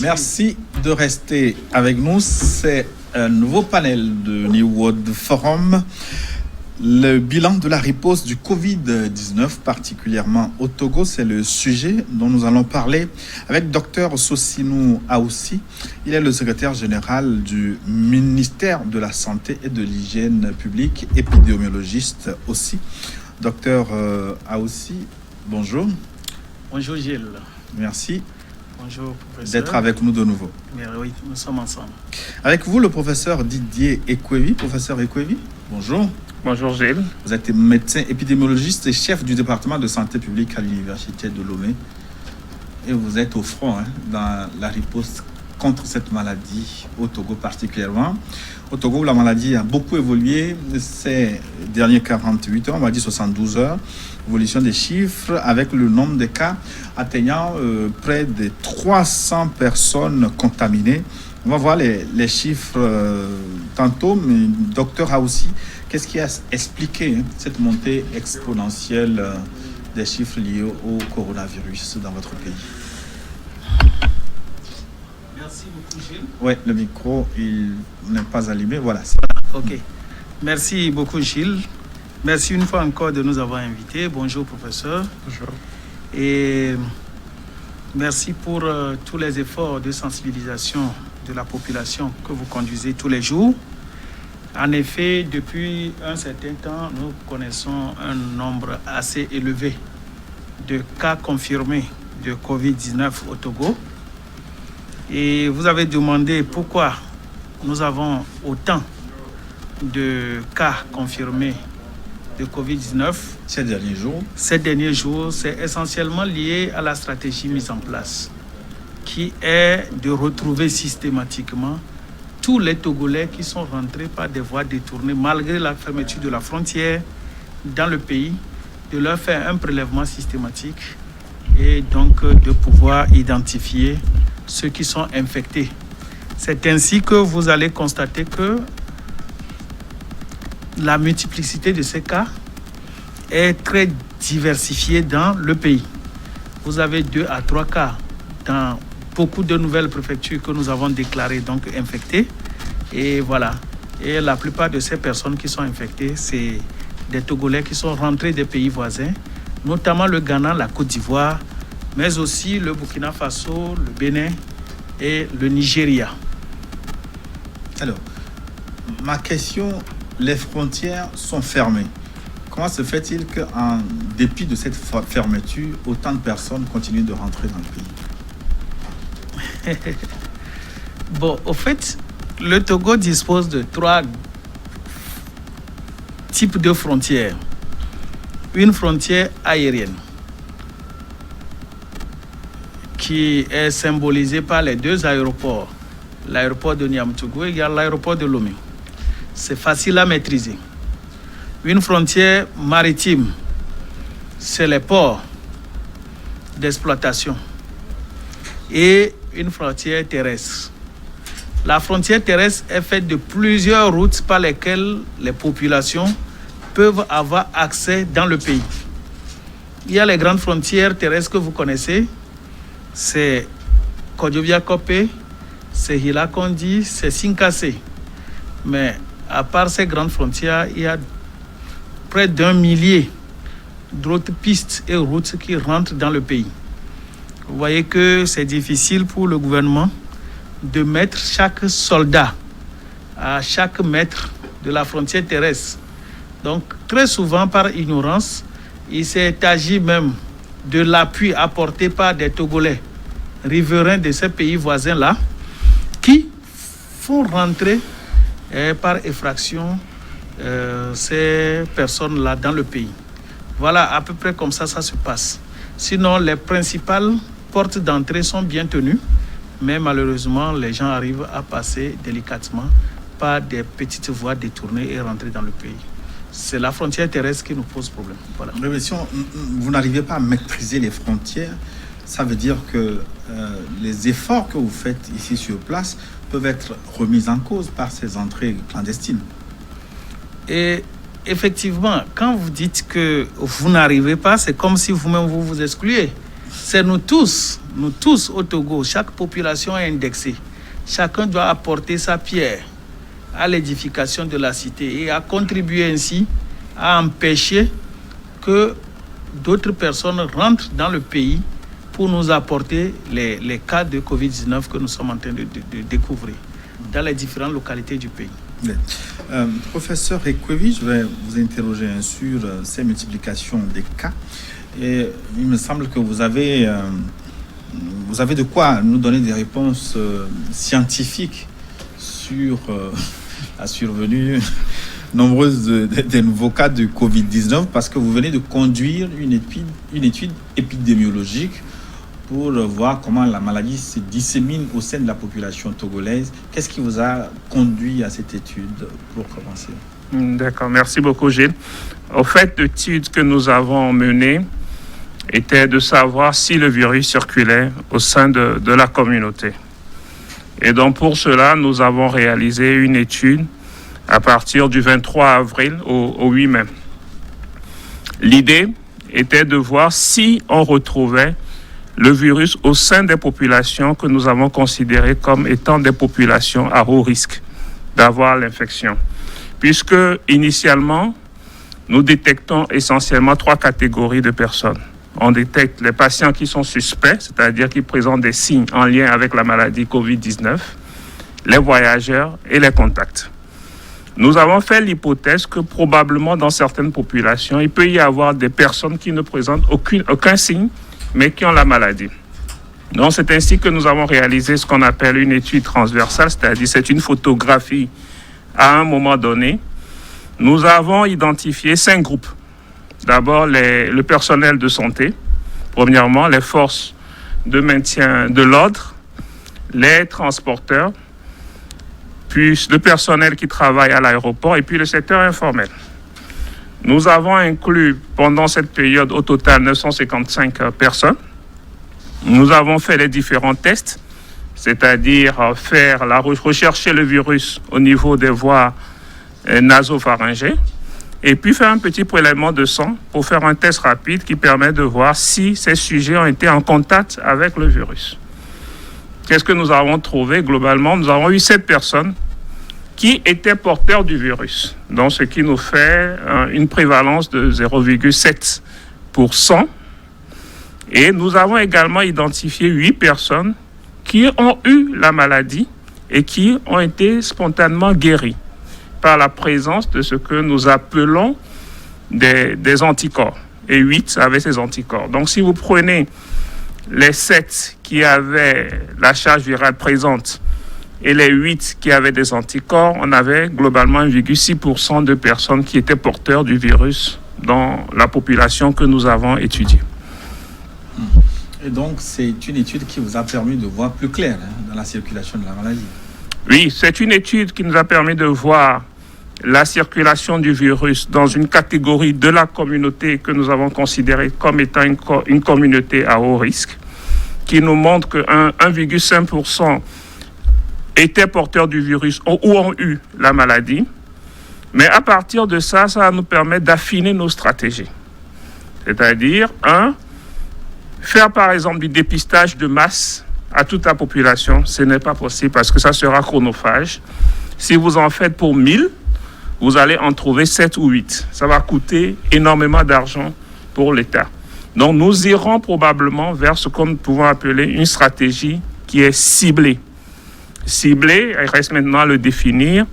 Merci de rester avec nous. C'est un nouveau panel de New World Forum. Le bilan de la riposte du Covid-19, particulièrement au Togo, c'est le sujet dont nous allons parler avec Dr Sosinou Aoussi. Il est le secrétaire général du ministère de la Santé et de l'Hygiène publique, épidémiologiste aussi. Dr Aoussi, bonjour. Bonjour Gilles. Merci. Bonjour professeur. D'être avec nous de nouveau. Oui, nous sommes ensemble. Avec vous, le professeur Didier Ekwevi. Professeur Ekwevi, bonjour. Bonjour Gilles. Vous êtes médecin épidémiologiste et chef du département de santé publique à l'université de Lomé. Et vous êtes au front dans la riposte contre cette maladie, au Togo particulièrement. Au Togo, la maladie a beaucoup évolué ces derniers 48 heures, on va dire 72 heures. Évolution des chiffres avec le nombre de cas atteignant près de 300 personnes contaminées. On va voir les chiffres tantôt, mais docteur Aoussi, qu'est-ce qui a expliqué cette montée exponentielle des chiffres liés au coronavirus dans votre pays? Merci beaucoup Gilles. Oui, le micro, il n'est pas allumé, voilà. Ok. Merci beaucoup Gilles. Merci une fois encore de nous avoir invités. Bonjour professeur. Bonjour. Et merci pour tous les efforts de sensibilisation de la population que vous conduisez tous les jours. En effet, depuis un certain temps, nous connaissons un nombre assez élevé de cas confirmés de Covid-19 au Togo. Et vous avez demandé pourquoi nous avons autant de cas confirmés de Covid-19 ces derniers jours. Ces derniers jours, c'est essentiellement lié à la stratégie mise en place, qui est de retrouver systématiquement tous les Togolais qui sont rentrés par des voies détournées, malgré la fermeture de la frontière dans le pays, de leur faire un prélèvement systématique et donc de pouvoir identifier ceux qui sont infectés. C'est ainsi que vous allez constater que la multiplicité de ces cas est très diversifiée dans le pays. Vous avez 2 à 3 cas dans beaucoup de nouvelles préfectures que nous avons déclarées donc infectées. Et voilà. Et la plupart de ces personnes qui sont infectées, c'est des Togolais qui sont rentrés des pays voisins, notamment le Ghana, la Côte d'Ivoire, mais aussi le Burkina Faso, le Bénin et le Nigeria. Alors, ma question, les frontières sont fermées. Comment se fait-il qu'en dépit de cette fermeture, autant de personnes continuent de rentrer dans le pays? Bon, au fait, le Togo dispose de 3 types de frontières. Une frontière aérienne, qui est symbolisée par les 2 aéroports, l'aéroport de Niamtougou et l'aéroport de Lomé. C'est facile à maîtriser. Une frontière maritime, c'est les ports d'exploitation. Et une frontière terrestre. La frontière terrestre est faite de plusieurs routes par lesquelles les populations peuvent avoir accès dans le pays. Il y a les grandes frontières terrestres que vous connaissez. C'est Kodjobia-Kopé, c'est Hila-Kondi, c'est Sinkassé. Mais à part ces grandes frontières, il y a près d'1 millier d'autres pistes et routes qui rentrent dans le pays. Vous voyez que c'est difficile pour le gouvernement de mettre chaque soldat à chaque mètre de la frontière terrestre. Donc, très souvent, par ignorance, il s'est agi même de l'appui apporté par des Togolais riverains de ces pays voisins-là qui font rentrer par effraction ces personnes-là dans le pays. Voilà, à peu près comme ça se passe. Sinon, les principales portes d'entrée sont bien tenues, mais malheureusement, les gens arrivent à passer délicatement par des petites voies détournées et rentrer dans le pays. C'est la frontière terrestre qui nous pose problème. Voilà. Mais si vous n'arrivez pas à maîtriser les frontières, ça veut dire que les efforts que vous faites ici sur place peuvent être remis en cause par ces entrées clandestines. Et effectivement, quand vous dites que vous n'arrivez pas, c'est comme si vous-même vous excluez. c'est nous tous au Togo. Chaque population est indexée. Chacun doit apporter sa pierre à l'édification de la cité et à contribuer ainsi à empêcher que d'autres personnes rentrent dans le pays pour nous apporter les cas de Covid-19 que nous sommes en train de découvrir dans les différentes localités du pays. Professeur Ekwevi, je vais vous interroger sur ces multiplications des cas. Et il me semble que vous avez de quoi nous donner des réponses scientifiques sur la survenue nombreuse des nouveaux cas de Covid-19, parce que vous venez de conduire une étude épidémiologique pour voir comment la maladie se dissémine au sein de la population togolaise. Qu'est-ce qui vous a conduit à cette étude pour commencer? D'accord, merci beaucoup Gilles. Au fait, l'étude que nous avons menée était de savoir si le virus circulait au sein de la communauté. Et donc pour cela, nous avons réalisé une étude à partir du 23 avril au 8 mai. L'idée était de voir si on retrouvait le virus au sein des populations que nous avons considérées comme étant des populations à haut risque d'avoir l'infection. Puisque, initialement, nous détectons essentiellement 3 catégories de personnes. On détecte les patients qui sont suspects, c'est-à-dire qui présentent des signes en lien avec la maladie Covid-19, les voyageurs et les contacts. Nous avons fait l'hypothèse que probablement dans certaines populations, il peut y avoir des personnes qui ne présentent aucun signe, mais qui ont la maladie. Donc c'est ainsi que nous avons réalisé ce qu'on appelle une étude transversale, c'est-à-dire c'est une photographie à un moment donné. Nous avons identifié 5 groupes. D'abord le personnel de santé, premièrement les forces de maintien de l'ordre, les transporteurs, puis le personnel qui travaille à l'aéroport et puis le secteur informel. Nous avons inclus pendant cette période au total 955 personnes. Nous avons fait les différents tests, c'est-à-dire rechercher le virus au niveau des voies nasopharyngées et puis faire un petit prélèvement de sang pour faire un test rapide qui permet de voir si ces sujets ont été en contact avec le virus. Qu'est-ce que nous avons trouvé globalement? Nous avons eu 7 personnes qui étaient porteurs du virus, donc ce qui nous fait une prévalence de 0,7%. Et nous avons également identifié 8 personnes qui ont eu la maladie et qui ont été spontanément guéries par la présence de ce que nous appelons des anticorps. Et 8 avaient ces anticorps. Donc si vous prenez les 7 qui avaient la charge virale présente et les 8 qui avaient des anticorps, on avait globalement 1,6% de personnes qui étaient porteurs du virus dans la population que nous avons étudiée. Et donc, c'est une étude qui vous a permis de voir plus clair dans la circulation de la maladie. Oui, c'est une étude qui nous a permis de voir la circulation du virus dans une catégorie de la communauté que nous avons considérée comme étant une communauté à haut risque, qui nous montre que 1,5% étaient porteurs du virus ou ont eu la maladie. Mais à partir de ça, ça va nous permettre d'affiner nos stratégies. C'est-à-dire, faire par exemple du dépistage de masse à toute la population, ce n'est pas possible parce que ça sera chronophage. Si vous en faites pour 1000, vous allez en trouver 7 ou 8. Ça va coûter énormément d'argent pour l'État. Donc nous irons probablement vers ce que nous pouvons appeler une stratégie qui est ciblée. Ciblée, il reste maintenant à le définir.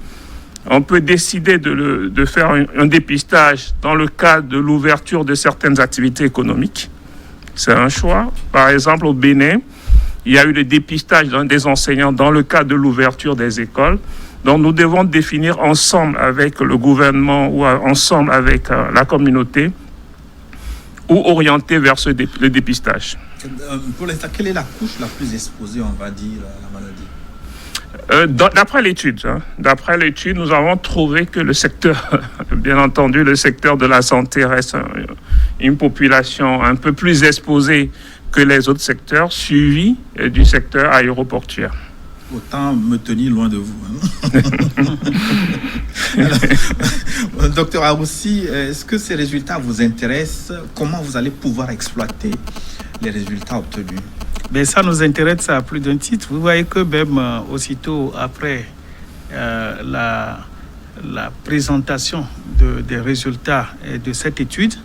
On peut décider de faire un dépistage dans le cadre de l'ouverture de certaines activités économiques. C'est un choix. Par exemple, au Bénin, il y a eu le dépistage des enseignants dans le cadre de l'ouverture des écoles. Donc nous devons définir ensemble avec le gouvernement ou ensemble avec la communauté ou orienter vers le dépistage. Pour l'instant, quelle est la couche la plus exposée, on va dire, à la maladie? D'après l'étude, nous avons trouvé que le secteur, bien entendu, le secteur de la santé reste une population un peu plus exposée que les autres secteurs, suivi du secteur aéroportuaire. Autant me tenir loin de vous. Alors, docteur Aroussi, est-ce que ces résultats vous intéressent? Comment vous allez pouvoir exploiter les résultats obtenus? Mais ça nous intéresse à plus d'un titre. Vous voyez que même aussitôt après la présentation des résultats de cette étude,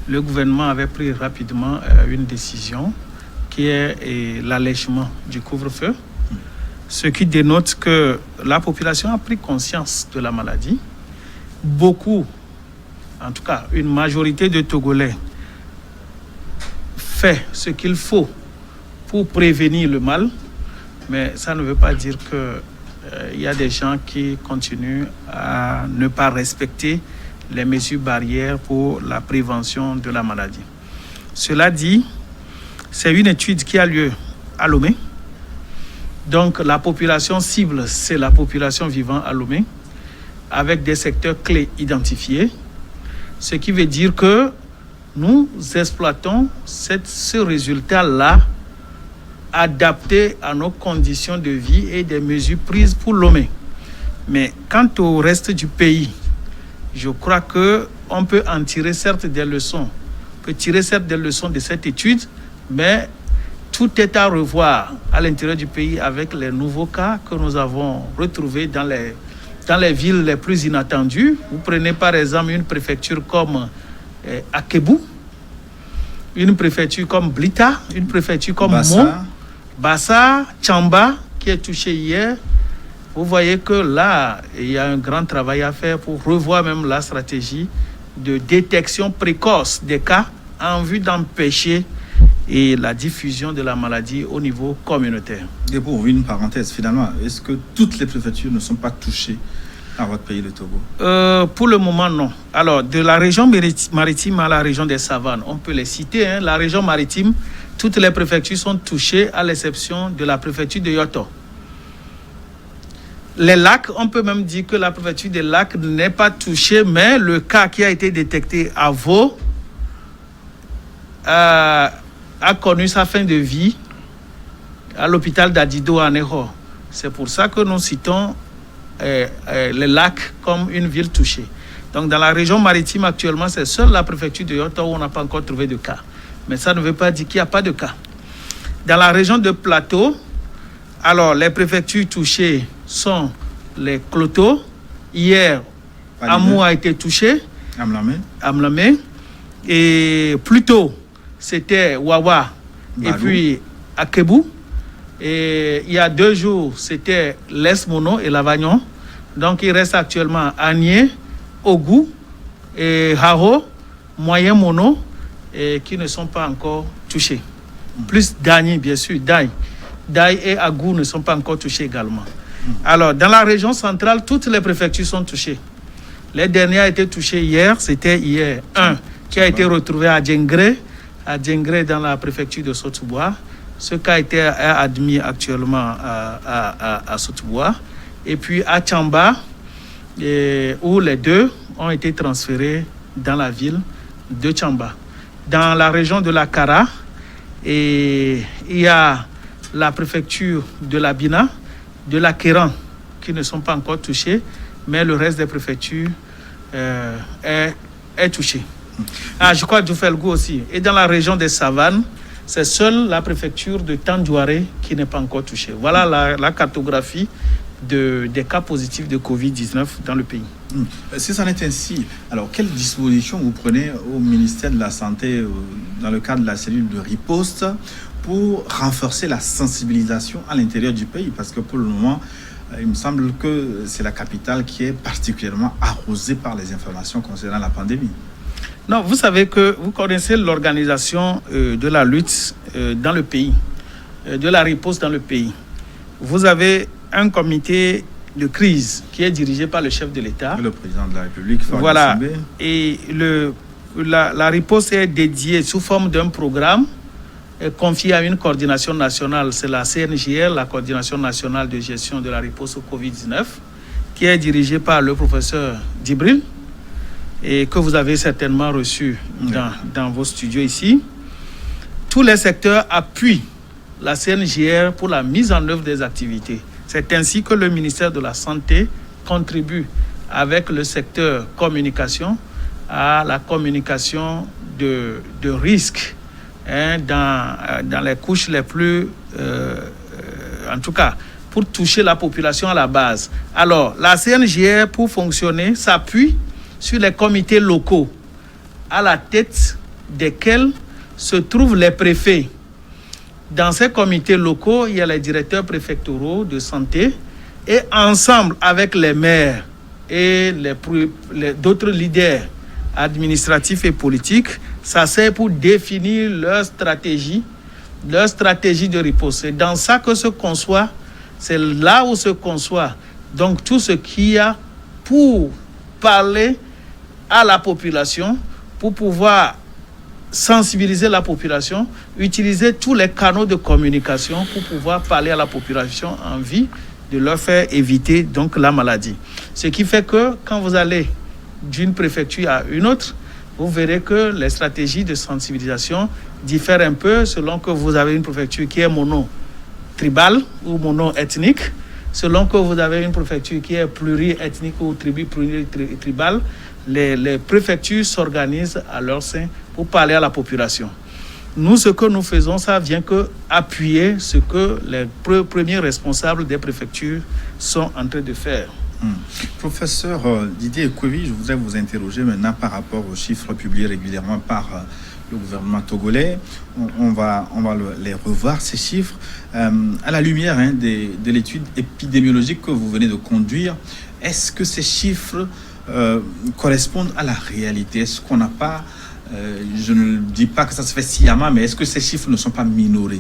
le gouvernement avait pris rapidement une décision qui est l'allègement du couvre-feu, ce qui dénote que la population a pris conscience de la maladie. Beaucoup, en tout cas une majorité de Togolais, fait ce qu'il faut pour prévenir le mal, mais ça ne veut pas dire qu'il y a des gens qui continuent à ne pas respecter les mesures barrières pour la prévention de la maladie. Cela dit, c'est une étude qui a lieu à Lomé. Donc la population cible, c'est la population vivant à Lomé, avec des secteurs clés identifiés, ce qui veut dire que nous exploitons ce résultat-là adapté à nos conditions de vie et des mesures prises pour Lomé. Mais quant au reste du pays, je crois qu'on peut en tirer certes des leçons. On peut tirer certes des leçons de cette étude, mais tout est à revoir à l'intérieur du pays avec les nouveaux cas que nous avons retrouvés dans les villes les plus inattendues. Vous prenez par exemple une préfecture comme Akebou, une préfecture comme Blita, une préfecture comme Mo, Bassa, Tchamba, qui est touchée hier. Vous voyez que là, il y a un grand travail à faire pour revoir même la stratégie de détection précoce des cas en vue d'empêcher la diffusion de la maladie au niveau communautaire. Et pour ouvrir une parenthèse, finalement, est-ce que toutes les préfectures ne sont pas touchées dans votre pays, le Togo? Pour le moment, non. Alors, de la région maritime à la région des savanes, on peut les citer. Hein. La région maritime, toutes les préfectures sont touchées à l'exception de la préfecture de Yoto. Les lacs, on peut même dire que la préfecture des lacs n'est pas touchée, mais le cas qui a été détecté à Vaud a connu sa fin de vie à l'hôpital d'Adido à Neho. C'est pour ça que nous citons les lacs comme une ville touchée. Donc dans la région maritime actuellement, c'est seule la préfecture de Yoto où on n'a pas encore trouvé de cas. Mais ça ne veut pas dire qu'il n'y a pas de cas. Dans la région de Plateau, alors les préfectures touchées sont les Cloto. Hier, Amou a été touché. Amlamé. Et plus tôt, c'était Wawa. Balou. Et puis Akebou. Et il y a 2 jours, c'était l'Est Mono et Lavagnon. Donc il reste actuellement Agné, Ogou et Haro, Moyen Mono, et qui ne sont pas encore touchés. Plus Dany, bien sûr, Daï et Agou ne sont pas encore touchés également. Alors, dans la région centrale, toutes les préfectures sont touchées. Les dernières ont été touchées hier, c'était hier un qui a été retrouvé à Djengré dans la préfecture de Sotouboua. Ce cas a été admis actuellement à Sotouboua. Et puis à Tchamba, où les 2 ont été transférés dans la ville de Tchamba. Dans la région de la Kara, il y a la préfecture de la Bina, de la Kéran, qui ne sont pas encore touchés, mais le reste des préfectures est touché. Je crois Djoufelgou aussi. Et dans la région des Savanes, c'est seule la préfecture de Tandjouaré qui n'est pas encore touchée. Voilà la cartographie des cas positifs de Covid-19 dans le pays. Si ça est ainsi, alors quelles dispositions vous prenez au ministère de la Santé dans le cadre de la cellule de riposte pour renforcer la sensibilisation à l'intérieur du pays? Parce que pour le moment, il me semble que c'est la capitale qui est particulièrement arrosée par les informations concernant la pandémie. Non, vous savez que vous connaissez l'organisation de la lutte dans le pays, de la riposte dans le pays. Vous avez un comité de crise qui est dirigé par le chef de l'État. Le président de la République. Voilà. Et la riposte est dédiée sous forme d'un programme confié à une coordination nationale. C'est la CNJR, la coordination nationale de gestion de la riposte au Covid-19, qui est dirigée par le professeur Djibril et que vous avez certainement reçu dans vos studios ici. Tous les secteurs appuient la CNJR pour la mise en œuvre des activités. C'est ainsi que le ministère de la Santé contribue avec le secteur communication à la communication de risques dans les couches les plus... en tout cas, pour toucher la population à la base. Alors, la CNJR, pour fonctionner, s'appuie sur les comités locaux, à la tête desquels se trouvent les préfets. Dans ces comités locaux, il y a les directeurs préfectoraux de santé et ensemble avec les maires et d'autres leaders administratifs et politiques, ça sert pour définir leur stratégie de riposte. C'est dans ça que se conçoit, c'est là où se conçoit donc tout ce qu'il y a pour parler à la population, pour pouvoir sensibiliser la population, utiliser tous les canaux de communication pour pouvoir parler à la population en vue de leur faire éviter donc la maladie. Ce qui fait que quand vous allez d'une préfecture à une autre, vous verrez que les stratégies de sensibilisation diffèrent un peu selon que vous avez une préfecture qui est mono-tribale ou mono-ethnique, selon que vous avez une préfecture qui est pluri-ethnique ou pluri-tribale. Les préfectures s'organisent à leur sein pour parler à la population. Nous, ce que nous faisons, ça vient que appuyer ce que les premiers responsables des préfectures sont en train de faire. Professeur Didier Ekwevi, je voudrais vous interroger maintenant par rapport aux chiffres publiés régulièrement par le gouvernement togolais. On va les revoir, ces chiffres. À la lumière de l'étude épidémiologique que vous venez de conduire, est-ce que ces chiffres correspondent à la réalité? Est-ce qu'on n'a pas, je ne dis pas que ça se fait sciemment, mais est-ce que ces chiffres ne sont pas minorés?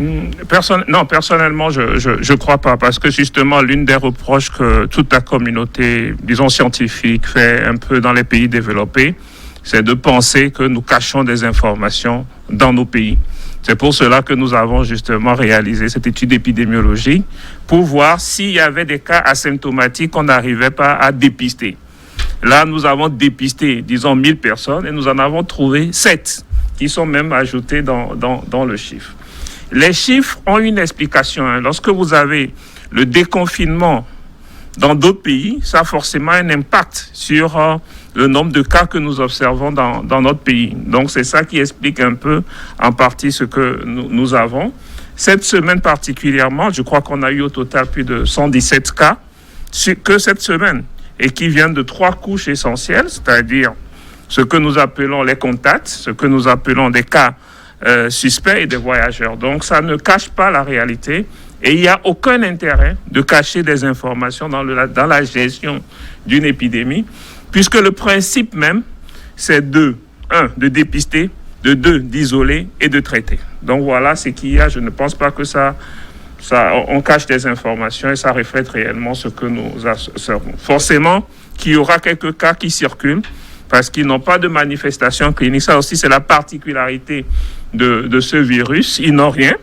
Non, personnellement, je crois pas, parce que justement, l'une des reproches que toute la communauté, disons scientifique, fait un peu dans les pays développés, c'est de penser que nous cachons des informations dans nos pays. C'est pour cela que nous avons justement réalisé cette étude épidémiologique pour voir s'il y avait des cas asymptomatiques qu'on n'arrivait pas à dépister. Là, nous avons dépisté, disons, 1000 personnes et nous en avons trouvé 7 qui sont même ajoutés dans le chiffre. Les chiffres ont une explication. Lorsque vous avez le déconfinement dans d'autres pays, ça a forcément un impact sur le nombre de cas que nous observons dans notre pays. Donc, c'est ça qui explique un peu, en partie, ce que nous avons. Cette semaine particulièrement, je crois qu'on a eu au total plus de 117 cas que cette semaine, et qui viennent de 3 couches essentielles, c'est-à-dire ce que nous appelons les contacts, ce que nous appelons des cas suspects et des voyageurs. Donc, ça ne cache pas la réalité et il n'y a aucun intérêt de cacher des informations dans la gestion d'une épidémie, puisque le principe même, c'est de dépister, de 2, d'isoler et de traiter. Donc, voilà ce qu'il y a. Je ne pense pas que on cache des informations et ça reflète réellement ce que nous observons. Forcément qu'il y aura quelques cas qui circulent parce qu'ils n'ont pas de manifestation clinique. Ça aussi, c'est la particularité de ce virus. Ils n'ont rien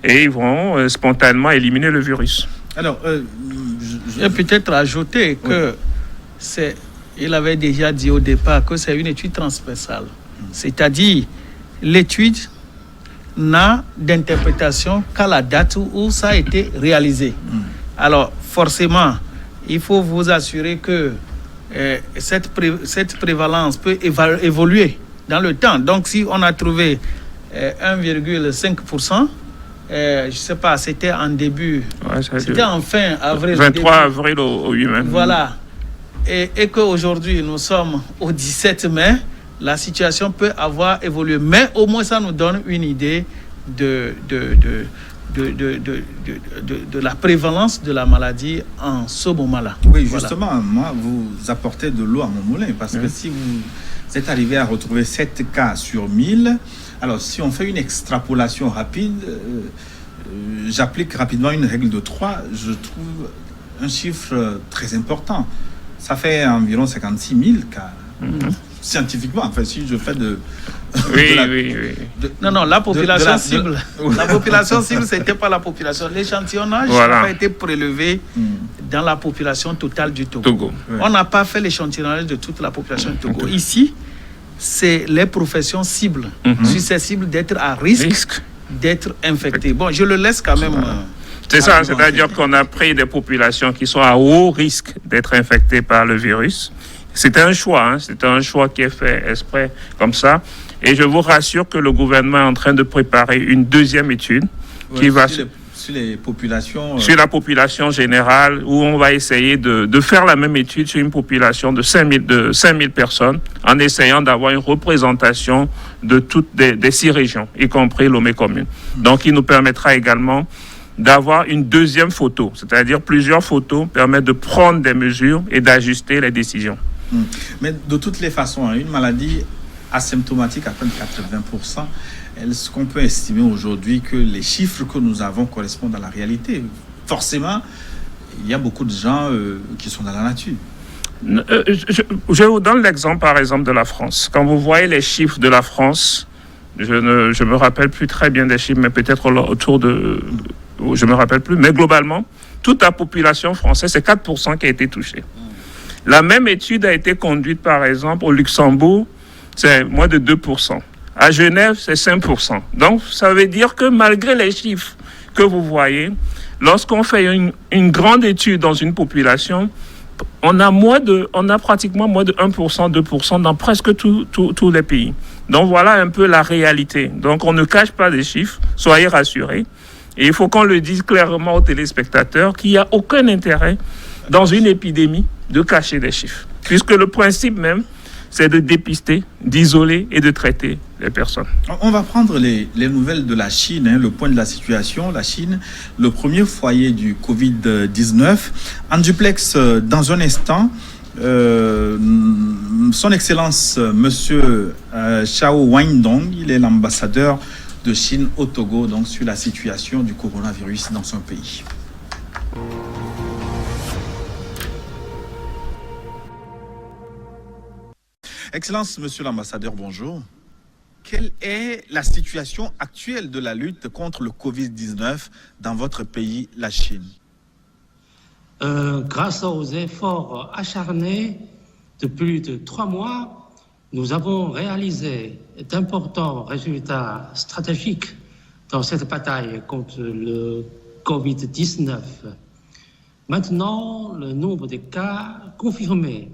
et ils vont spontanément éliminer le virus. Alors, je vais peut-être ajouter que il avait déjà dit au départ que c'est une étude transversale. C'est-à-dire, l'étude n'a d'interprétation qu'à la date où ça a été réalisé. Alors, forcément, il faut vous assurer que cette prévalence peut évoluer dans le temps. Donc, si on a trouvé 1,5%, je ne sais pas, c'était en début, c'était en fin avril. 23 avril au 8 mai. Voilà. Et qu'aujourd'hui, nous sommes au 17 mai, la situation peut avoir évolué. Mais au moins, ça nous donne une idée de la prévalence de la maladie en ce moment-là. Oui, justement, voilà. Moi, vous apportez de l'eau à mon moulin, parce que si vous êtes arrivé à retrouver 7 cas sur 1000, alors si on fait une extrapolation rapide, j'applique rapidement une règle de 3, je trouve un chiffre très important. Ça fait environ 56 000 cas. Scientifiquement, enfin, si je fais non, la population cible. La population cible, c'était pas la population. L'échantillonnage n'a pas été prélevé dans la population totale du Togo. On n'a pas fait l'échantillonnage de toute la population du Togo. Ici, c'est les professions cibles, susceptibles d'être à risque d'être infectées. Bon, je le laisse quand même. C'est ça, c'est-à-dire qu'on a pris des populations qui sont à haut risque d'être infectées par le virus, C'était un choix, c'était un choix qui est fait exprès comme ça. Et je vous rassure que le gouvernement est en train de préparer une deuxième étude qui va sur les populations. Sur la population générale, où on va essayer de faire la même étude sur une population de 5000 personnes, en essayant d'avoir une représentation de toutes des 6 régions, y compris Lomé commune. Donc, il nous permettra également d'avoir une deuxième photo, c'est-à-dire plusieurs photos permettent de prendre des mesures et d'ajuster les décisions. Mais de toutes les façons, une maladie asymptomatique à peine 80%, est-ce qu'on peut estimer aujourd'hui que les chiffres que nous avons correspondent à la réalité? Forcément, il y a beaucoup de gens qui sont dans la nature. Je vous donne l'exemple, par exemple, de la France. Quand vous voyez les chiffres de la France, je me rappelle plus très bien des chiffres, mais peut-être autour de... Je me rappelle plus, mais globalement, toute la population française, c'est 4% qui a été touchée. La même étude a été conduite, par exemple, au Luxembourg, c'est moins de 2%. À Genève, c'est 5%. Donc, ça veut dire que malgré les chiffres que vous voyez, lorsqu'on fait une grande étude dans une population, on a pratiquement moins de 1%, 2% dans presque tous les pays. Donc, voilà un peu la réalité. Donc, on ne cache pas des chiffres, soyez rassurés. Et il faut qu'on le dise clairement aux téléspectateurs qu'il n'y a aucun intérêt dans une épidémie de cacher des chiffres. Puisque le principe même, c'est de dépister, d'isoler et de traiter les personnes. On va prendre les nouvelles de la Chine, le point de la situation. La Chine, le premier foyer du Covid-19. En duplex, dans un instant, son Excellence, Monsieur Xiao Weidong, il est l'ambassadeur de Chine au Togo, donc sur la situation du coronavirus dans son pays. Excellence, Monsieur l'ambassadeur, bonjour. Quelle est la situation actuelle de la lutte contre le Covid-19 dans votre pays, la Chine? Grâce aux efforts acharnés de plus de 3 mois, nous avons réalisé d'importants résultats stratégiques dans cette bataille contre le Covid-19. Maintenant, le nombre de cas confirmés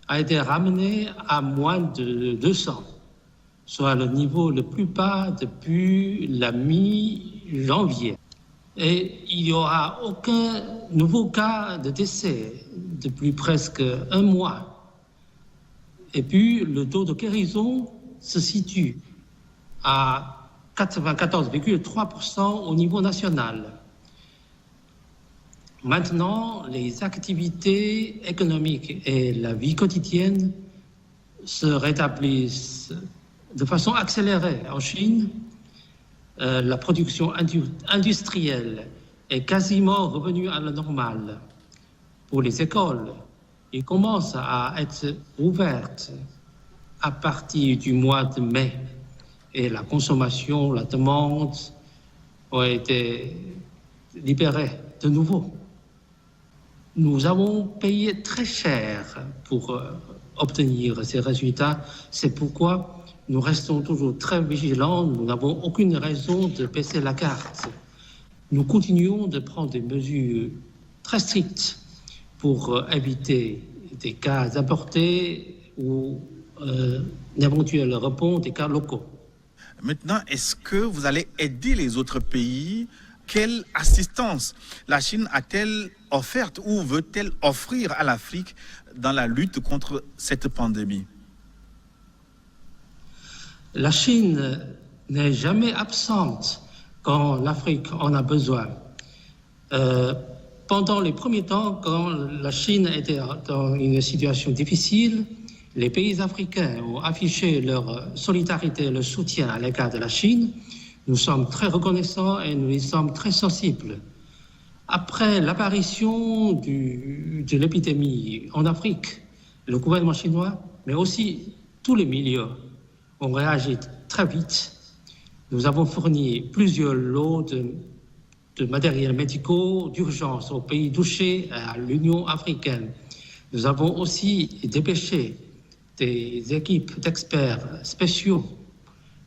a été ramené à moins de 200, soit le niveau le plus bas depuis la mi-janvier. Et il n'y aura aucun nouveau cas de décès depuis presque 1 mois. Et puis, le taux de guérison se situe à 94,3% au niveau national. Maintenant, les activités économiques et la vie quotidienne se rétablissent de façon accélérée en Chine. La production industrielle est quasiment revenue à la normale. Pour les écoles, ils commencent à être ouvertes à partir du mois de mai. Et la consommation, la demande ont été libérées de nouveau. Nous avons payé très cher pour obtenir ces résultats. C'est pourquoi nous restons toujours très vigilants. Nous n'avons aucune raison de baisser la garde. Nous continuons de prendre des mesures très strictes pour éviter des cas importés ou d'éventuels rebonds des cas locaux. Maintenant, est-ce que vous allez aider les autres pays? Quelle assistance la Chine a-t-elle offerte ou veut-elle offrir à l'Afrique dans la lutte contre cette pandémie? La Chine n'est jamais absente quand l'Afrique en a besoin. Pendant les premiers temps, quand la Chine était dans une situation difficile, les pays africains ont affiché leur solidarité et leur soutien à l'égard de la Chine. Nous sommes très reconnaissants et nous y sommes très sensibles. Après l'apparition de l'épidémie en Afrique, le gouvernement chinois, mais aussi tous les milieux, ont réagi très vite. Nous avons fourni plusieurs lots de matériel médicaux d'urgence aux pays touchés à l'Union africaine. Nous avons aussi dépêché des équipes d'experts spéciaux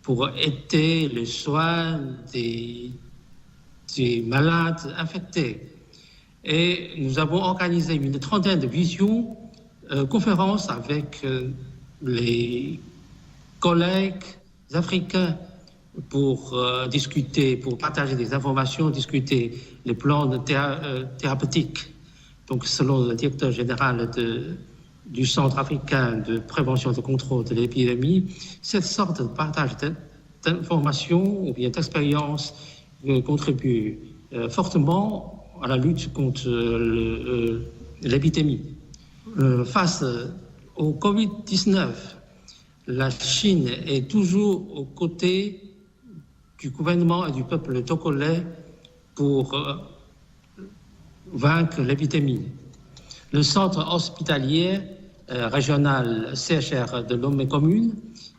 pour aider les soins des malades infectés. Et nous avons organisé une trentaine de visions conférence avec les collègues africains pour discuter, pour partager des informations, discuter les plans thérapeutiques. Donc, selon le directeur général du Centre africain de prévention et de contrôle de l'épidémie, cette sorte de partage d'informations ou bien d'expériences contribue fortement à la lutte contre l'épidémie. Face au Covid-19, la Chine est toujours aux côtés du gouvernement et du peuple togolais pour vaincre l'épidémie. Le centre hospitalier régional CHR de Lomé Commune,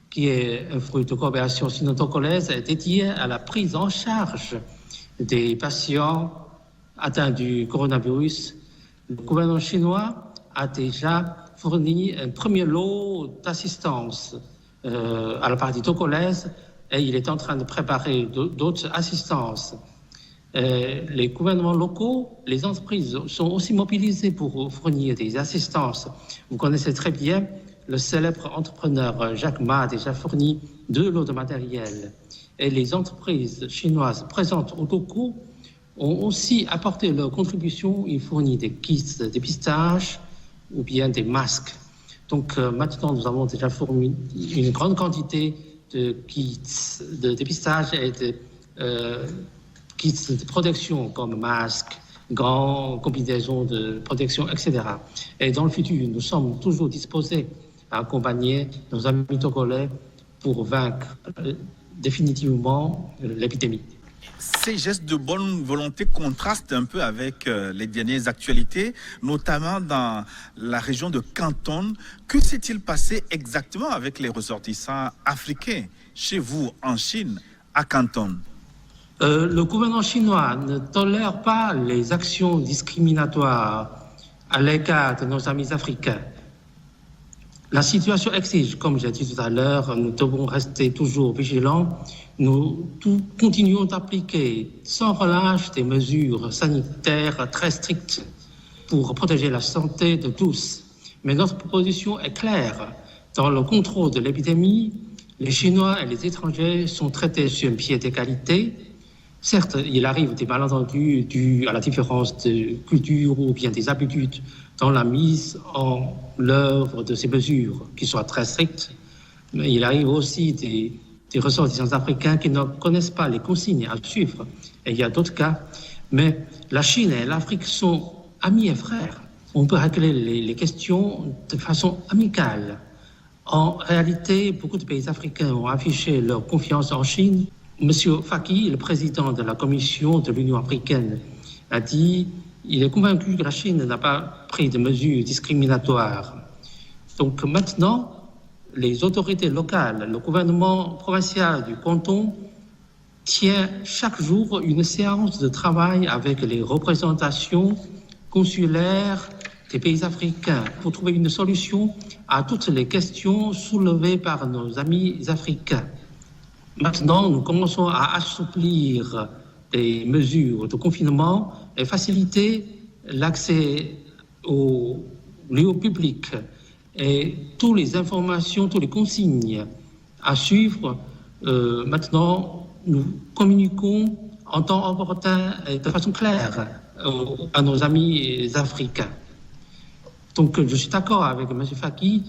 qui est un fruit de coopération sino-togolaise, est dédié à la prise en charge des patients atteints du coronavirus. Le gouvernement chinois a déjà fourni un premier lot d'assistance à la partie togolaise et il est en train de préparer d'autres assistances. Les gouvernements locaux, les entreprises sont aussi mobilisées pour fournir des assistances. Vous connaissez très bien le célèbre entrepreneur Jack Ma a déjà fourni 2 lots de matériel. Et les entreprises chinoises présentes au Togo ont aussi apporté leur contribution. Ils fournissent des kits de dépistage ou bien des masques. Donc maintenant, nous avons déjà fourni une grande quantité de kits de dépistage et de kits de protection comme masques, gants, combinaisons de protection, etc. Et dans le futur, nous sommes toujours disposés à accompagner nos amis togolais pour vaincre définitivement l'épidémie. Ces gestes de bonne volonté contrastent un peu avec les dernières actualités, notamment dans la région de Canton. Que s'est-il passé exactement avec les ressortissants africains chez vous en Chine, à Canton? Le gouvernement chinois ne tolère pas les actions discriminatoires à l'égard de nos amis africains. La situation exige, comme j'ai dit tout à l'heure, nous devons rester toujours vigilants. Nous continuons d'appliquer sans relâche des mesures sanitaires très strictes pour protéger la santé de tous. Mais notre proposition est claire. Dans le contrôle de l'épidémie, les Chinois et les étrangers sont traités sur un pied d'égalité. Certes, il arrive des malentendus dus à la différence de culture ou bien des habitudes dans la mise en œuvre de ces mesures qui soient très strictes. Mais il arrive aussi des ressortissants africains qui ne connaissent pas les consignes à suivre. Et il y a d'autres cas. Mais la Chine et l'Afrique sont amis et frères. On peut régler les questions de façon amicale. En réalité, beaucoup de pays africains ont affiché leur confiance en Chine. Monsieur Faki, le président de la Commission de l'Union africaine, a dit qu'il est convaincu que la Chine n'a pas pris de mesures discriminatoires. Donc maintenant, les autorités locales, le gouvernement provincial du canton tient chaque jour une séance de travail avec les représentations consulaires des pays africains pour trouver une solution à toutes les questions soulevées par nos amis africains. Maintenant, nous commençons à assouplir des mesures de confinement et faciliter l'accès aux lieux publics et toutes les informations, toutes les consignes à suivre. Maintenant, nous communiquons en temps opportun et de façon claire à nos amis africains. Donc, je suis d'accord avec M. Faki,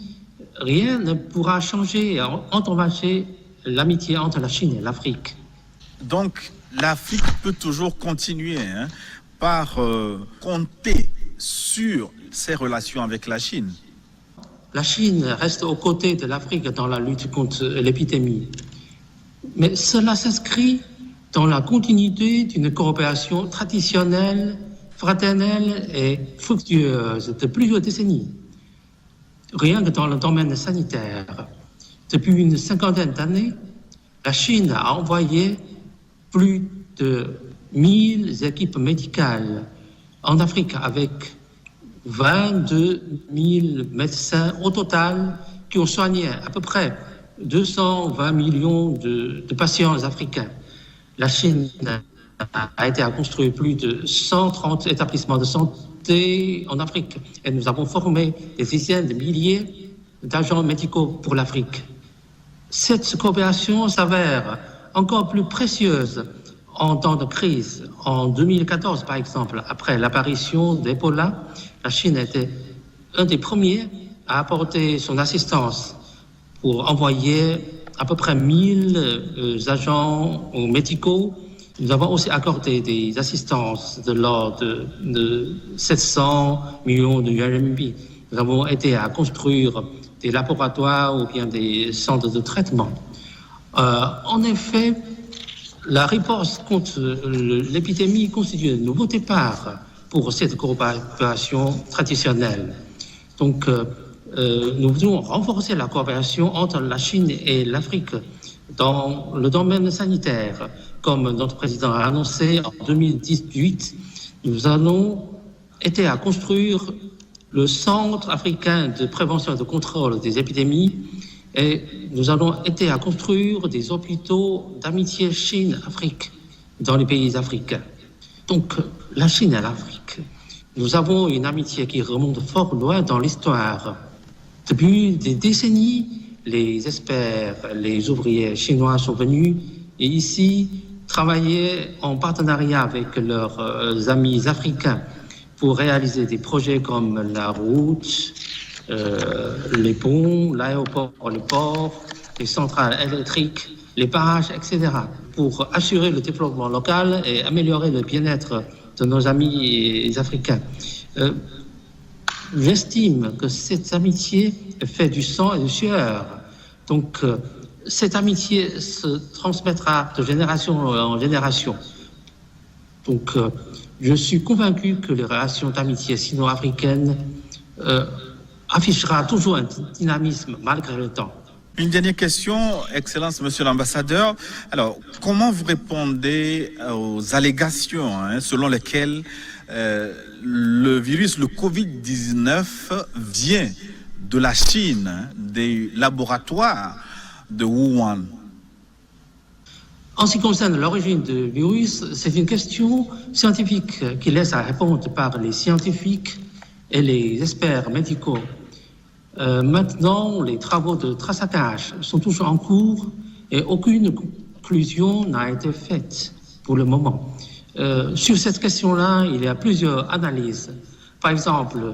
rien ne pourra changer, endommager l'amitié entre la Chine et l'Afrique. Donc, l'Afrique peut toujours continuer par compter sur ses relations avec la Chine. La Chine reste aux côtés de l'Afrique dans la lutte contre l'épidémie. Mais cela s'inscrit dans la continuité d'une coopération traditionnelle, fraternelle et fructueuse de plusieurs décennies. Rien que dans le domaine sanitaire, depuis une 50aine d'années, la Chine a envoyé plus de 1000 équipes médicales en Afrique avec 22 000 médecins au total qui ont soigné à peu près 220 millions de patients africains. La Chine a été à construire plus de 130 établissements de santé en Afrique. Et nous avons formé des dizaines de milliers d'agents médicaux pour l'Afrique. Cette coopération s'avère encore plus précieuse en temps de crise. En 2014, par exemple, après l'apparition d'Ebola, la Chine était un des premiers à apporter son assistance pour envoyer à peu près 1000 agents médicaux. Nous avons aussi accordé des assistances de l'ordre de 700 millions de yuan renminbi. Nous avons aidé à construire des laboratoires ou bien des centres de traitement. En effet, la riposte contre l'épidémie constitue un nouveau départ pour cette coopération traditionnelle. Donc, nous voulons renforcer la coopération entre la Chine et l'Afrique dans le domaine sanitaire. Comme notre président a annoncé en 2018, nous allons aider à construire le Centre africain de prévention et de contrôle des épidémies et nous allons aider à construire des hôpitaux d'amitié Chine-Afrique dans les pays africains. Donc, la Chine et l'Afrique, nous avons une amitié qui remonte fort loin dans l'histoire. Depuis des décennies, les experts, les ouvriers chinois sont venus et ici travailler en partenariat avec leurs amis africains pour réaliser des projets comme la route, les ponts, l'aéroport, les ports, les centrales électriques, les barrages, etc., pour assurer le développement local et améliorer le bien-être de nos amis africains. J'estime que cette amitié fait du sang et du sueur. Donc, cette amitié se transmettra de génération en génération. Donc, je suis convaincu que les relations d'amitié sino-africaines affichera toujours un dynamisme malgré le temps. Une dernière question, Excellence, Monsieur l'Ambassadeur. Alors, comment vous répondez aux allégations selon lesquelles le virus, le Covid-19, vient de la Chine, des laboratoires de Wuhan? En ce qui concerne l'origine du virus, c'est une question scientifique qui laisse à répondre par les scientifiques et les experts médicaux. Maintenant, les travaux de traçage sont toujours en cours et aucune conclusion n'a été faite pour le moment. Sur cette question-là, il y a plusieurs analyses. Par exemple,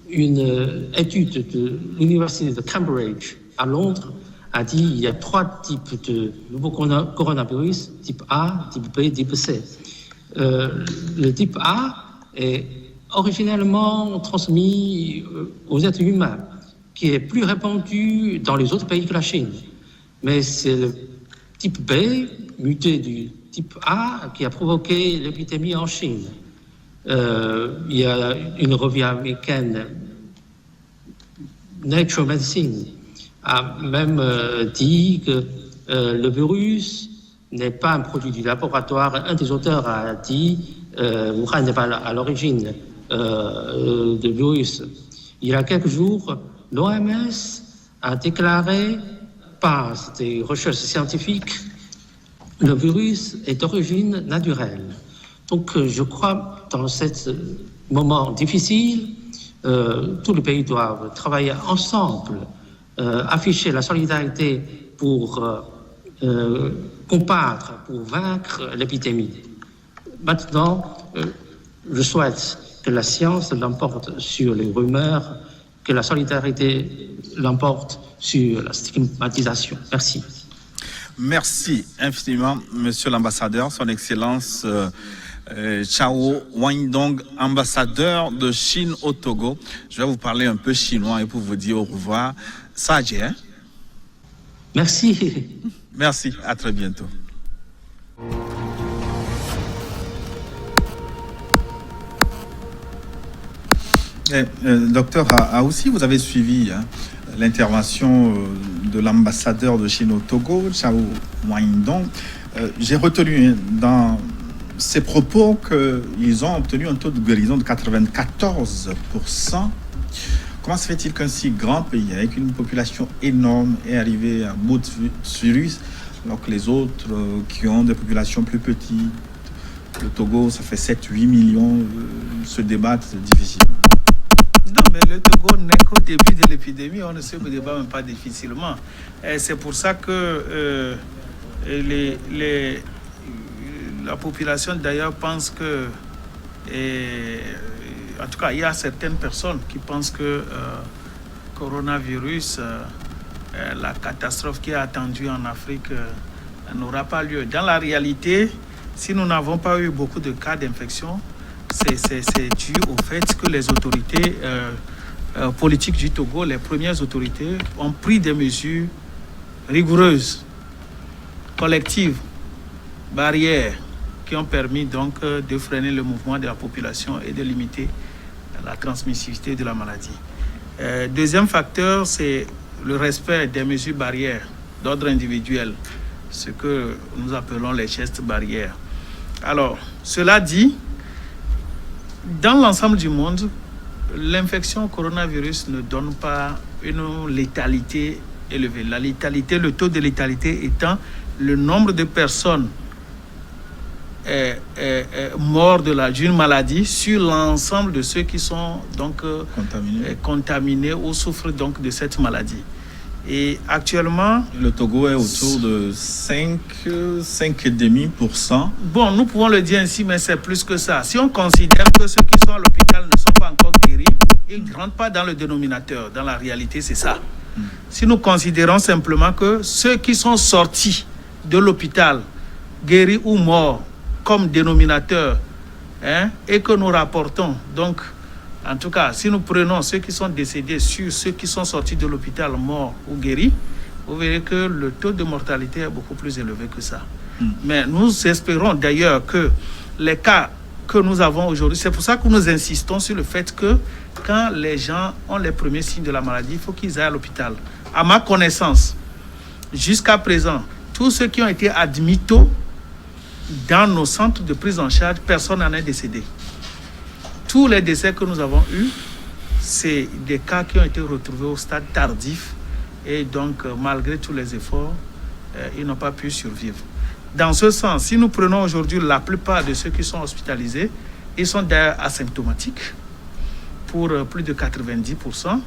une étude de l'université de Cambridge à Londres a dit qu'il y a 3 types de nouveaux coronavirus, type A, type B, type C. Le type A est originellement transmis aux êtres humains, qui est plus répandu dans les autres pays que la Chine. Mais c'est le type B, muté du type A, qui a provoqué l'épidémie en Chine. Il y a une revue américaine, Nature Medicine, a même dit que le virus n'est pas un produit du laboratoire. Un des auteurs a dit Wuhan n'est pas à l'origine du virus. Il y a quelques jours, l'OMS a déclaré par des recherches scientifiques le virus est d'origine naturelle. Donc je crois dans ce moment difficile, tous les pays doivent travailler ensemble, afficher la solidarité pour combattre, pour vaincre l'épidémie. Maintenant, je souhaite que la science l'emporte sur les rumeurs, que la solidarité l'emporte sur la stigmatisation. Merci. Merci infiniment, Monsieur l'Ambassadeur, Son Excellence Chao Wang-Dong, ambassadeur de Chine au Togo. Je vais vous parler un peu chinois et pour vous dire au revoir. Sajie, hein? Merci. Merci, à très bientôt. Docteur Aoussi, vous avez suivi l'intervention de l'ambassadeur de Chine au Togo, Chao Wang-Dong. J'ai retenu dans ses propos qu'ils ont obtenu un taux de guérison de 94%. Comment se fait-il qu'un si grand pays, avec une population énorme, est arrivé à bout de ce virus alors que les autres qui ont des populations plus petites, le Togo, ça fait 7-8 millions, se débattent difficilement. Non, mais le Togo n'est qu'au début de l'épidémie, on ne se débat même pas difficilement. Et c'est pour ça que la population d'ailleurs pense que, en tout cas, il y a certaines personnes qui pensent que coronavirus, la catastrophe qui est attendue en Afrique n'aura pas lieu. Dans la réalité, si nous n'avons pas eu beaucoup de cas d'infection, c'est dû au fait que les autorités politiques du Togo, les premières autorités, ont pris des mesures rigoureuses, collectives, barrières, qui ont permis donc de freiner le mouvement de la population et de limiter la transmissivité de la maladie. Deuxième facteur, c'est le respect des mesures barrières d'ordre individuel, ce que nous appelons les gestes barrières. Alors, cela dit, dans l'ensemble du monde, l'infection au coronavirus ne donne pas une létalité élevée. La létalité, le taux de létalité étant le nombre de personnes morts d'une maladie sur l'ensemble de ceux qui sont donc contaminés ou souffrent donc de cette maladie. Et actuellement, le Togo est autour de 5,5%. Bon, nous pouvons le dire ainsi, mais c'est plus que ça. Si on considère que ceux qui sont à l'hôpital ne sont pas encore guéris, ils ne rentrent pas dans le dénominateur. Dans la réalité, c'est ça. Si nous considérons simplement que ceux qui sont sortis de l'hôpital, guéris ou morts, comme dénominateur, et que nous rapportons, donc, en tout cas, si nous prenons ceux qui sont décédés sur ceux qui sont sortis de l'hôpital morts ou guéris, vous verrez que le taux de mortalité est beaucoup plus élevé que ça. Mais nous espérons d'ailleurs que les cas que nous avons aujourd'hui, c'est pour ça que nous insistons sur le fait que quand les gens ont les premiers signes de la maladie, il faut qu'ils aillent à l'hôpital. À ma connaissance, jusqu'à présent, tous ceux qui ont été admis tôt dans nos centres de prise en charge, personne n'en est décédé. Tous les décès que nous avons eus, c'est des cas qui ont été retrouvés au stade tardif et donc, malgré tous les efforts, ils n'ont pas pu survivre. Dans ce sens, si nous prenons aujourd'hui la plupart de ceux qui sont hospitalisés, ils sont d'ailleurs asymptomatiques pour plus de 90%.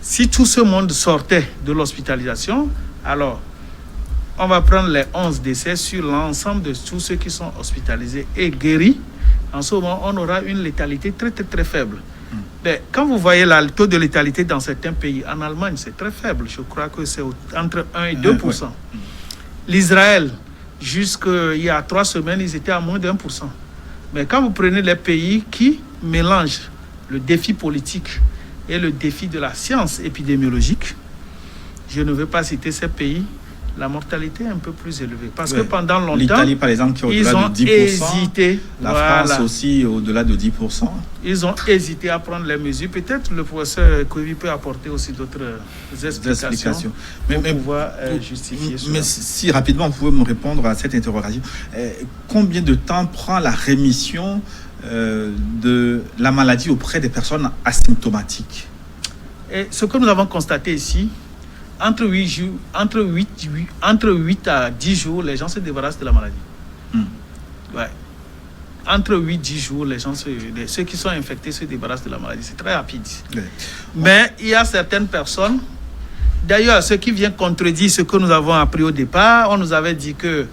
Si tout ce monde sortait de l'hospitalisation, alors on va prendre les 11 décès sur l'ensemble de tous ceux qui sont hospitalisés et guéris. En ce moment, on aura une létalité très, très, très faible. Mais quand vous voyez le taux de létalité dans certains pays, en Allemagne, c'est très faible. Je crois que c'est entre 1 et 2%. L'Israël, jusqu'il y a 3 semaines, ils étaient à moins de 1%. Mais quand vous prenez les pays qui mélangent le défi politique et le défi de la science épidémiologique, je ne veux pas citer ces pays, la mortalité est un peu plus élevée. Parce que pendant longtemps, l'Italie, par exemple, qui est au-delà de 10%, hésité. La France aussi, au-delà de 10%. Ils ont hésité à prendre les mesures. Peut-être le professeur Kovi peut apporter aussi d'autres explications pour pouvoir justifier cela. Mais si rapidement, vous pouvez me répondre à cette interrogation. Combien de temps prend la rémission de la maladie auprès des personnes asymptomatiques? Et ce que nous avons constaté ici, entre 8 à 10 jours, les gens se débarrassent de la maladie. Ouais. Entre 8 et 10 jours, ceux qui sont infectés se débarrassent de la maladie. C'est très rapide. Ouais. Mais il y a certaines personnes, d'ailleurs, ce qui vient contredire ce que nous avons appris au départ, on nous avait dit que,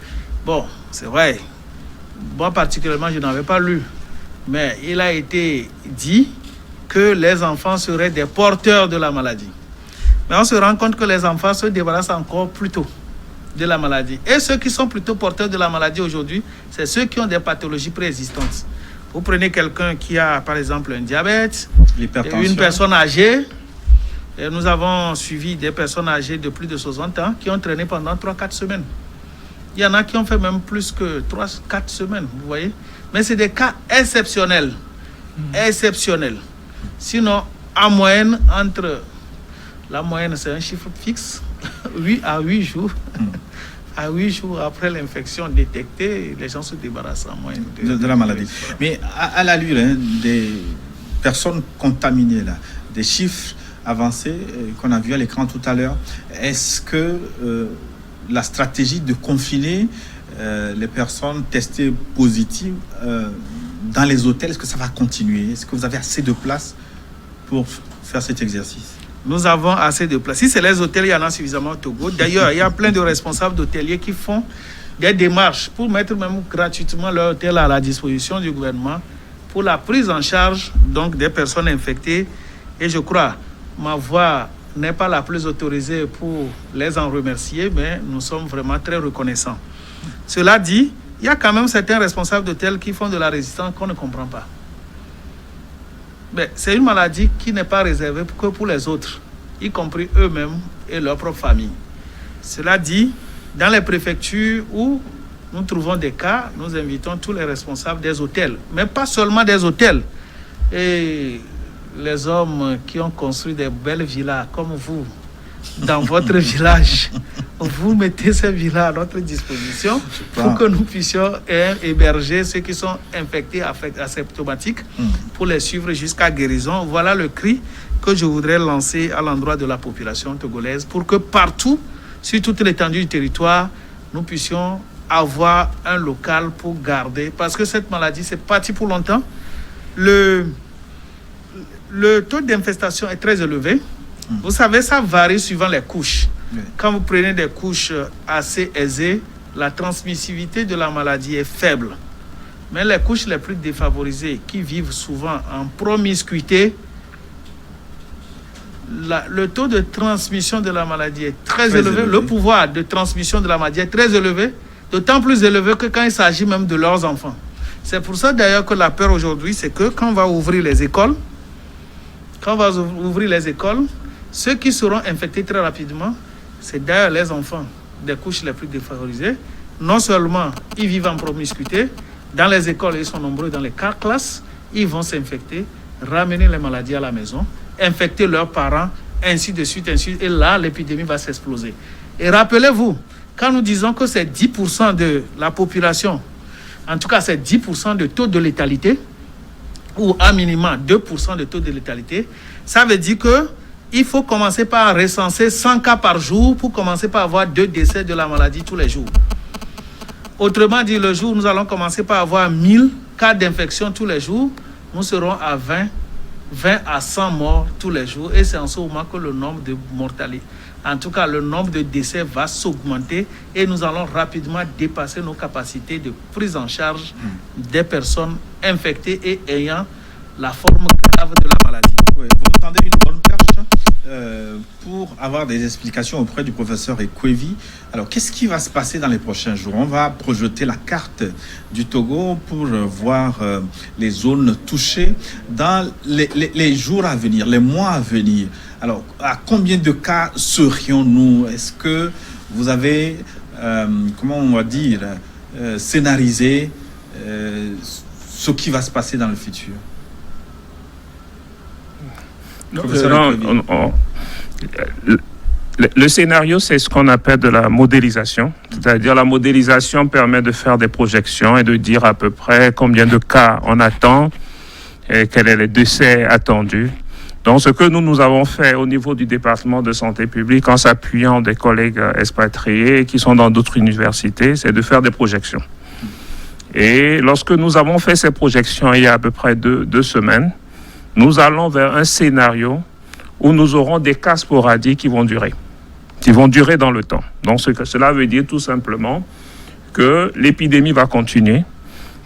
bon, c'est vrai, moi particulièrement, je n'avais pas lu, mais il a été dit que les enfants seraient des porteurs de la maladie. Mais on se rend compte que les enfants se débarrassent encore plus tôt de la maladie. Et ceux qui sont plutôt porteurs de la maladie aujourd'hui, c'est ceux qui ont des pathologies préexistantes. Vous prenez quelqu'un qui a, par exemple, un diabète, une personne âgée. Et nous avons suivi des personnes âgées de plus de 60 ans qui ont traîné pendant 3-4 semaines. Il y en a qui ont fait même plus que 3-4 semaines, vous voyez. Mais c'est des cas exceptionnels. Exceptionnels. Sinon, en moyenne, la moyenne, c'est un chiffre fixe, 8 à 8 jours. À 8 jours après l'infection détectée, les gens se débarrassent en moyenne de la maladie. Mais à l'allure des personnes contaminées, là, des chiffres avancés qu'on a vus à l'écran tout à l'heure, est-ce que la stratégie de confiner les personnes testées positives dans les hôtels? Est-ce que ça va continuer? Est-ce que vous avez assez de place pour faire cet exercice? Nous avons assez de place. Si c'est les hôtels, il y en a suffisamment au Togo. D'ailleurs, il y a plein de responsables d'hôteliers qui font des démarches pour mettre même gratuitement leur hôtel à la disposition du gouvernement pour la prise en charge donc des personnes infectées. Et je crois, ma voix n'est pas la plus autorisée pour les en remercier, mais nous sommes vraiment très reconnaissants. Cela dit, il y a quand même certains responsables d'hôtels qui font de la résistance qu'on ne comprend pas. Mais c'est une maladie qui n'est pas réservée que pour les autres, y compris eux-mêmes et leur propre famille. Cela dit, dans les préfectures où nous trouvons des cas, nous invitons tous les responsables des hôtels, mais pas seulement des hôtels. Et les hommes qui ont construit des belles villas comme vous, dans votre village, vous mettez ces villas à notre disposition pour que nous puissions héberger ceux qui sont infectés, asymptomatiques, pour les suivre jusqu'à guérison. Voilà le cri que je voudrais lancer à l'endroit de la population togolaise pour que partout, sur toute l'étendue du territoire, nous puissions avoir un local pour garder. Parce que cette maladie, c'est parti pour longtemps. Le taux d'infestation est très élevé. Vous savez, ça varie suivant les couches. Quand vous prenez des couches assez aisées, la transmissivité de la maladie est faible. Mais les couches les plus défavorisées, qui vivent souvent en promiscuité, le taux de transmission de la maladie est très élevé. Le pouvoir de transmission de la maladie est très élevé, d'autant plus élevé que quand il s'agit même de leurs enfants. C'est pour ça d'ailleurs que la peur aujourd'hui, c'est que quand on va ouvrir les écoles, ceux qui seront infectés très rapidement, c'est d'ailleurs les enfants des couches les plus défavorisées. Non seulement ils vivent en promiscuité, dans les écoles, ils sont nombreux dans les classes, ils vont s'infecter, ramener les maladies à la maison, infecter leurs parents, ainsi de suite, et là, l'épidémie va s'exploser. Et rappelez-vous, quand nous disons que c'est 10% de la population, en tout cas c'est 10% de taux de létalité, ou à minima 2% de taux de létalité, ça veut dire que il faut commencer par recenser 100 cas par jour pour commencer par avoir 2 décès de la maladie tous les jours. Autrement dit, le jour où nous allons commencer par avoir 1000 cas d'infection tous les jours, nous serons à 20 à 100 morts tous les jours. Et c'est en ce moment que le nombre de mortalité, en tout cas le nombre de décès va s'augmenter et nous allons rapidement dépasser nos capacités de prise en charge des personnes infectées et ayant la forme grave de la maladie. Oui, vous me tendez une bonne perche pour avoir des explications auprès du professeur Ekwevi. Alors, qu'est-ce qui va se passer dans les prochains jours? On va projeter la carte du Togo pour voir les zones touchées dans les jours à venir, les mois à venir. Alors, à combien de cas serions-nous? Est-ce que vous avez, comment on va dire, scénarisé ce qui va se passer dans le futur? Le scénario, c'est ce qu'on appelle de la modélisation. C'est-à-dire, la modélisation permet de faire des projections et de dire à peu près combien de cas on attend et quels sont les décès attendus. Donc, ce que nous avons fait au niveau du département de santé publique, en s'appuyant des collègues expatriés qui sont dans d'autres universités, c'est de faire des projections. Et lorsque nous avons fait ces projections il y a à peu près deux semaines, nous allons vers un scénario où nous aurons des cas sporadiques qui vont durer dans le temps. Donc cela veut dire tout simplement que l'épidémie va continuer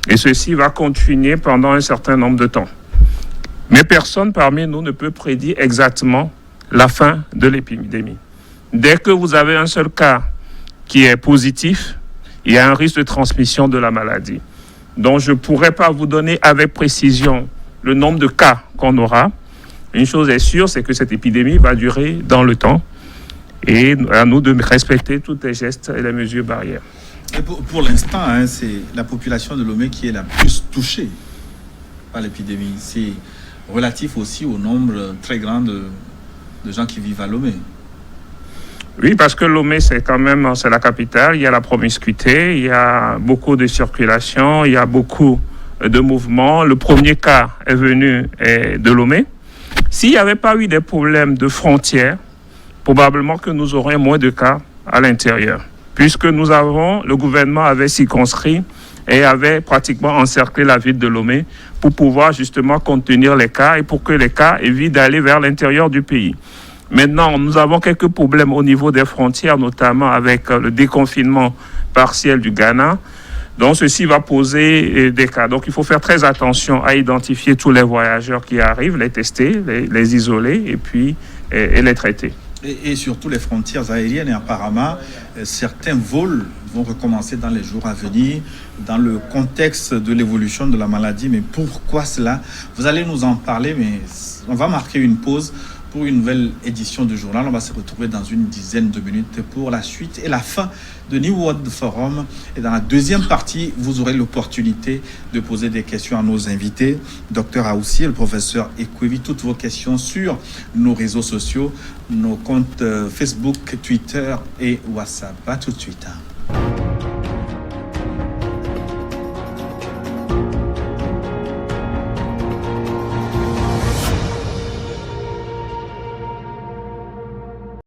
et ceci va continuer pendant un certain nombre de temps. Mais personne parmi nous ne peut prédire exactement la fin de l'épidémie. Dès que vous avez un seul cas qui est positif, il y a un risque de transmission de la maladie. Donc je ne pourrais pas vous donner avec précision le nombre de cas qu'on aura. Une chose est sûre, c'est que cette épidémie va durer dans le temps et à nous de respecter tous les gestes et les mesures barrières. Et pour l'instant, c'est la population de Lomé qui est la plus touchée par l'épidémie. C'est relatif aussi au nombre très grand de gens qui vivent à Lomé. Oui, parce que Lomé, c'est la capitale, il y a la promiscuité, il y a beaucoup de circulation, il y a beaucoup de mouvements. Le premier cas est venu de Lomé. S'il n'y avait pas eu des problèmes de frontières, probablement que nous aurions moins de cas à l'intérieur. puisque le gouvernement avait circonscrit et avait pratiquement encerclé la ville de Lomé pour pouvoir justement contenir les cas et pour que les cas évitent d'aller vers l'intérieur du pays. Maintenant, nous avons quelques problèmes au niveau des frontières, notamment avec le déconfinement partiel du Ghana. Donc, ceci va poser des cas. Donc, il faut faire très attention à identifier tous les voyageurs qui arrivent, les tester, les isoler et puis les traiter. Et surtout les frontières aériennes. Et apparemment, certains vols vont recommencer dans les jours à venir dans le contexte de l'évolution de la maladie. Mais pourquoi cela? Vous allez nous en parler, mais on va marquer une pause pour une nouvelle édition du journal. On va se retrouver dans une dizaine de minutes pour la suite et la fin de New World Forum. Et dans la deuxième partie, vous aurez l'opportunité de poser des questions à nos invités, Dr Aoussi et le professeur Ekwevi, toutes vos questions sur nos réseaux sociaux, nos comptes Facebook, Twitter et WhatsApp. À tout de suite.